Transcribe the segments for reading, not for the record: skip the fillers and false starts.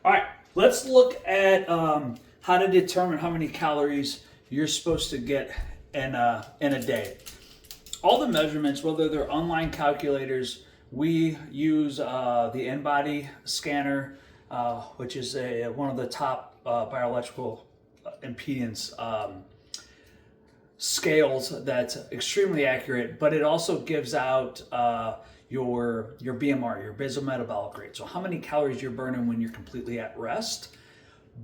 All right, let's look at how to determine how many calories you're supposed to get in a day. All the measurements, whether they're online calculators, we use the InBody scanner, which is one of the top bioelectrical impedance scales that's extremely accurate, but it also gives out your BMR, your basal metabolic rate. So how many calories you're burning when you're completely at rest.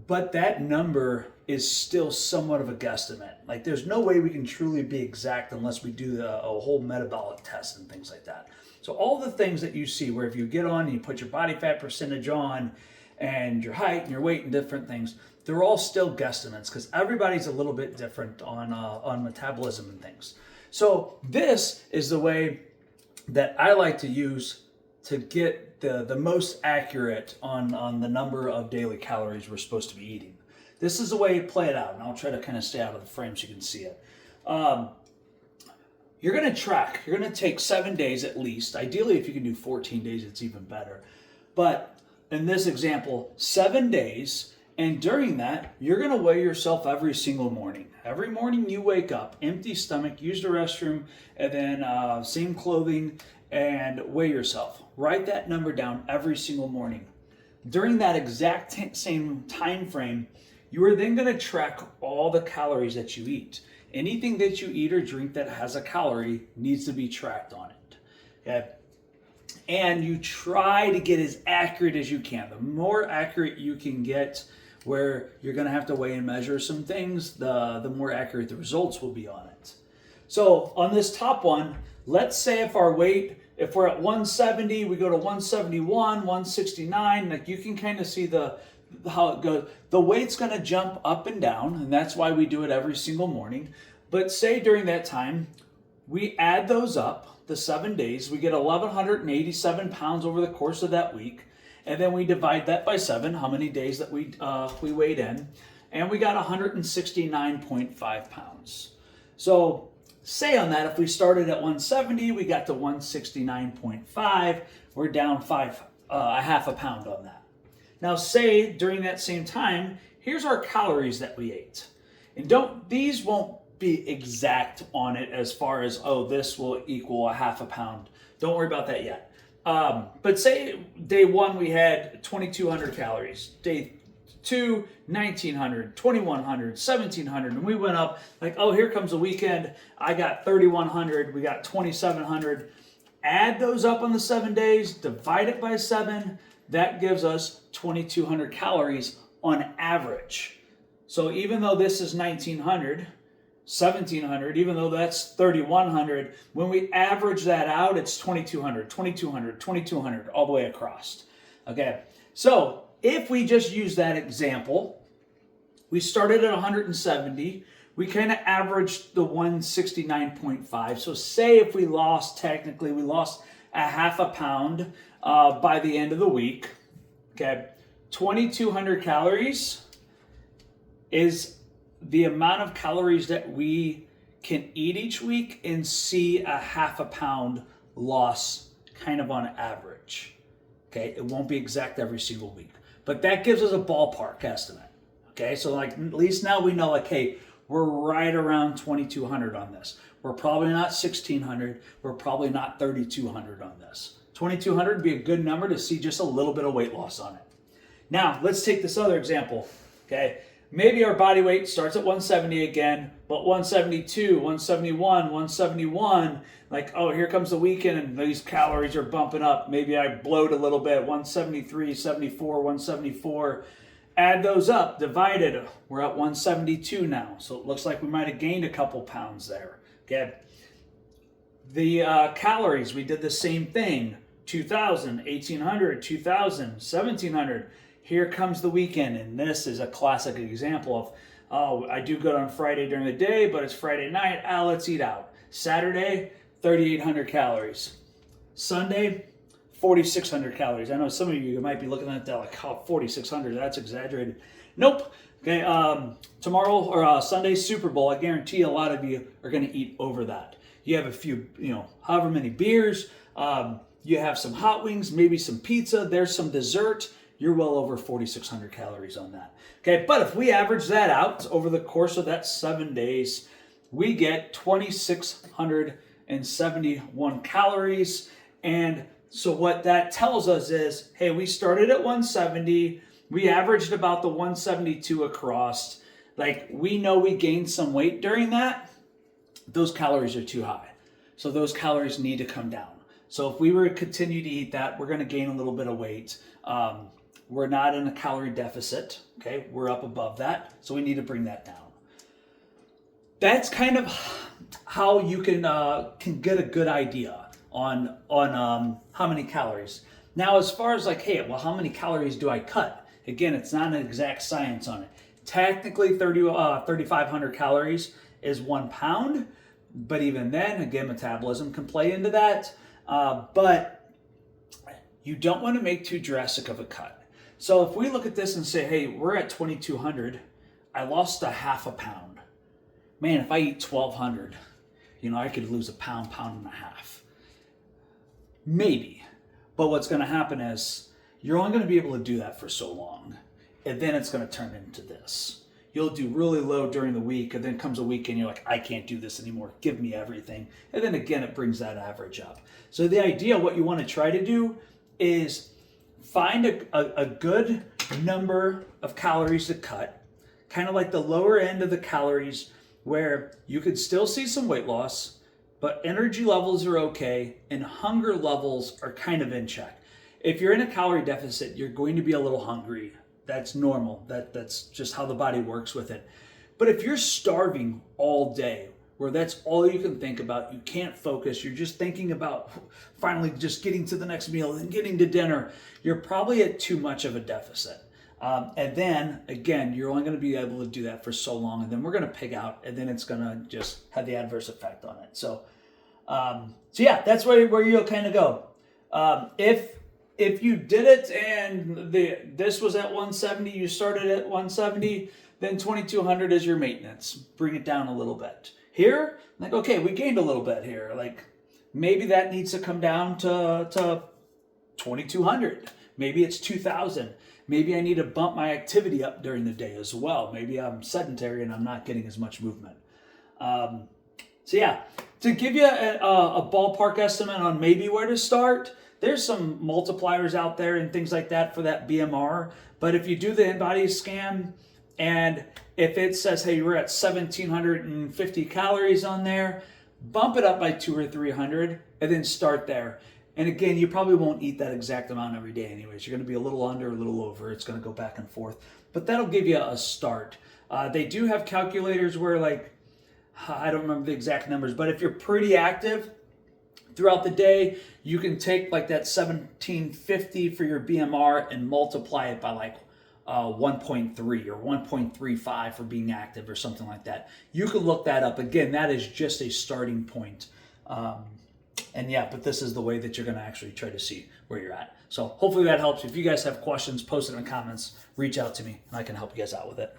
But that number is still somewhat of a guesstimate. Like there's no way we can truly be exact unless we do a whole metabolic test and things like that. So all the things that you see where if you get on and you put your body fat percentage on and your height and your weight and different things, they're all still guesstimates because everybody's a little bit different on metabolism and things. So this is the way that I like to use to get the most accurate on the number of daily calories we're supposed to be eating. This is the way you play it out, and I'll try to kind of stay out of the frame so you can see it. You're going to track. You're going to take 7 days at least. Ideally, if you can do 14 days, it's even better. But in this example, 7 days, and during that, you're going to weigh yourself every single morning. Every morning you wake up, empty stomach, use the restroom, and then same clothing, and weigh yourself. Write that number down every single morning. During that exact same time frame, you are then going to track all the calories that you eat. Anything that you eat or drink that has a calorie needs to be tracked on it. Okay? And you try to get as accurate as you can. The more accurate you can get, where you're going to have to weigh and measure some things, the more accurate the results will be on it. So on this top one, let's say if our weight, if we're at 170, we go to 171, 169, like you can kind of see how it goes. The weight's going to jump up and down, and that's why we do it every single morning. But say during that time, we add those up, the 7 days, we get 1,187 pounds over the course of that week. And then we divide that by 7, how many days that we weighed in, and we got 169.5 pounds. So say on that, if we started at 170, we got to 169.5, we're down a half a pound on that. Now say during that same time, here's our calories that we ate. And these won't be exact on it as far as, oh, this will equal a half a pound. Don't worry about that yet. But say day 1 we had 2,200 calories, day 2, 1,900, 2,100, 1,700, and we went up like, oh, here comes the weekend, I got 3,100, we got 2,700. Add those up on the 7 days, divide it by 7, that gives us 2,200 calories on average. So even though this is 1,900, 1,700, even though that's 3,100, when we average that out, it's 2,200, 2,200, 2,200, all the way across. Okay, so if we just use that example, we started at 170, we kind of averaged the 169.5. So say if we lost a half a pound by the end of the week, okay, 2,200 calories is the amount of calories that we can eat each week and see a half a pound loss kind of on average. Okay, it won't be exact every single week, but that gives us a ballpark estimate. Okay, so like at least now we know like, hey, we're right around 2,200 on this. We're probably not 1,600. We're probably not 3,200 on this. 2,200 would be a good number to see just a little bit of weight loss on it. Now let's take this other example. Okay. Maybe our body weight starts at 170 again, but 172, 171, 171, like, oh, here comes the weekend and these calories are bumping up. Maybe I bloat a little bit, 173, 74, 174. Add those up, divided, we're at 172 now. So it looks like we might have gained a couple pounds there. Okay. The calories, we did the same thing, 2,000, 1,800, 2,000, 1,700. Here comes the weekend, and this is a classic example of, oh, I do good on Friday during the day, but it's Friday night, let's eat out. Saturday, 3,800 calories. Sunday, 4,600 calories. I know some of you might be looking at that like, oh, 4,600, that's exaggerated. Nope. Okay, tomorrow or Sunday, Super Bowl, I guarantee a lot of you are going to eat over that. You have a few, however many beers, you have some hot wings, maybe some pizza, there's some dessert. you're well over 4,600 calories on that. Okay, but if we average that out over the course of that 7 days, we get 2,671 calories. And so what that tells us is, hey, we started at 170, we averaged about the 172 across. Like, we know we gained some weight during that. Those calories are too high. So those calories need to come down. So if we were to continue to eat that, we're going to gain a little bit of weight. We're not in a calorie deficit. Okay, we're up above that. So we need to bring that down. That's kind of how you can get a good idea on how many calories. Now, as far as like, hey, well, how many calories do I cut? Again, it's not an exact science on it. Technically, 3,500 calories is 1 pound, but even then, again, metabolism can play into that. But you don't want to make too drastic of a cut. So if we look at this and say, hey, we're at 2,200, I lost a half a pound. Man, if I eat 1,200, I could lose a pound, pound and a half. Maybe. But what's going to happen is you're only going to be able to do that for so long. And then it's going to turn into this. You'll do really low during the week, and then comes a weekend, you're like, I can't do this anymore. Give me everything. And then again, it brings that average up. So the idea, what you want to try to do is find a good number of calories to cut, kind of like the lower end of the calories where you could still see some weight loss, but energy levels are okay and hunger levels are kind of in check. If you're in a calorie deficit, you're going to be a little hungry. That's normal. That's just how the body works with it. But if you're starving all day, where that's all you can think about, you can't focus, you're just thinking about finally just getting to the next meal and getting to dinner, you're probably at too much of a deficit. And then, again, you're only going to be able to do that for so long, and then we're going to pig out, and then it's going to just have the adverse effect on it. So yeah, that's where you'll kind of go. If you did it and this was at 170, you started at 170, then 2,200 is your maintenance. Bring it down a little bit. Here, like, okay, we gained a little bit here. Like, maybe that needs to come down to 2,200. Maybe it's 2,000. Maybe I need to bump my activity up during the day as well. Maybe I'm sedentary and I'm not getting as much movement. So yeah, to give you a ballpark estimate on maybe where to start, there's some multipliers out there and things like that for that BMR. But if you do the InBody scan, and if it says, hey, you're at 1,750 calories on there, bump it up by 200 or 300 and then start there. And again, you probably won't eat that exact amount every day anyways. You're going to be a little under, a little over. It's going to go back and forth. But that'll give you a start. They do have calculators where, like, I don't remember the exact numbers, but if you're pretty active throughout the day, you can take like that 1,750 for your BMR and multiply it by like 1.3 or 1.35 for being active or something like that. You can look that up. Again, that is just a starting point. And yeah, but this is the way that you're going to actually try to see where you're at. So hopefully that helps. If you guys have questions, post it in the comments, reach out to me, and I can help you guys out with it.